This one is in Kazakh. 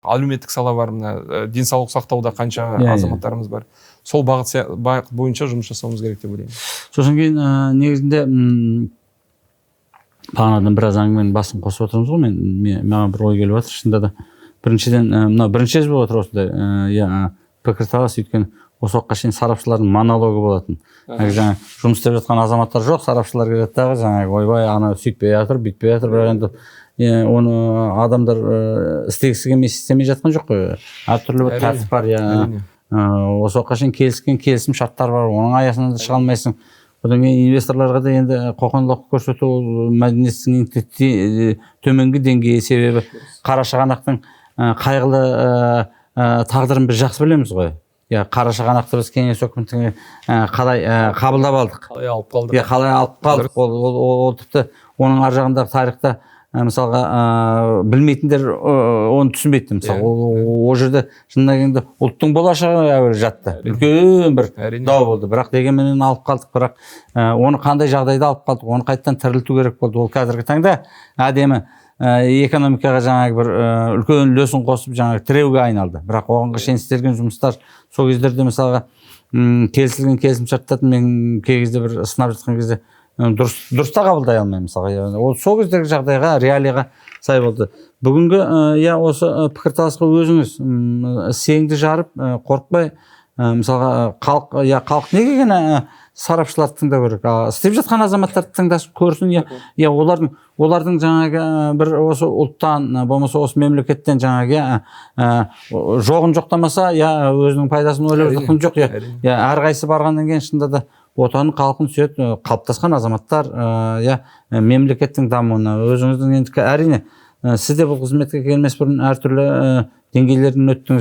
Әлеуметтік сала бар, мына денсаулық сақтауда қанша азаматтарымыз бар. Сол бағыт бойынша жұмыс жасауымыз керек деп ойлаймын. Сосын кейін негізінде бағанадан біраз әңгіменің басын қосып отырмыз ғой, маған бір ой келіп жатыр. Шынында да біріншіден мына бірінші болып отыр осындай пікірталас, өйткені осы уақытқа шейін сарапшылардың монологы болатын. Жаңа жұмыс істеп жатқан азаматтар жоқ, сарапшылар келеді дағы, жаңағы ойбай ана сөйтпей жатыр, бүйтпей жатыр, бірақ енді оны адамдар істегісі келмей істемей жатқан жоқ қой. Әртүрлі бір тәртіп бар, осы уақытқа шейін келісім шарттар бар, оның аясынан да шыға алмайсың. Одан кейін инвесторларға да енді қоқоңлық көрсету мәдениеттің төменгі деңгейі, себебі Қарашығанақтың қайғылы тағдырын біз жақсы білеміз ғой. Қарашығанақты біз кеңес өкіметіне қалай қабылдап алдық, қалай алып қалдық, ол тіпті оның ар жағындағы тарихта мысалға білмейтіндер оны түсінбейді. Мысалы ол жерде шынына келгенде ұлттың болашағы әуелі жатты, үлкен бір дау болды, бірақ дегенменен алып қалдық. Бірақ оны қандай жағдайда алып қалдық, оны қайттан тірілту керек болды. Ол қазіргі таңда әдемі экономикаға жаңағы бір үлкен үлесін қосып жаңағы тіреуге айналды. Бірақ оған шейін істелген жұмыстар сол кездерде мысалға келісілген келісімшарттарды мен кей кезде бір сынап жатқан кезде дұрыс та қабылдай алмаймын. Мысалға ол сол кездегі жағдайға, реалияға сай болды. Бүгінгі осы пікірталасқа өзіңіз сеңді жарып, қорықпай, мысалға халық неге гена сарапшыларды тыңдау керек? Істеп жатқан азаматтарды тыңдасын, көрсін, олардың жаңағы бір осы ұлттан, болмаса осы мемлекеттен жаңағы жоғын жоқтамаса, өзінің пайдасын ойлап жатқан жоқ. Әрқайсысы барғаннан кейін шынында да отанын, халқын сүйетін қалыптасқан азаматтар мемлекеттің дамуына өзіңіздің енді әрине сіз де бұл қызметке келмес бұрын әртүрлі деңгейлерден өттіңіз.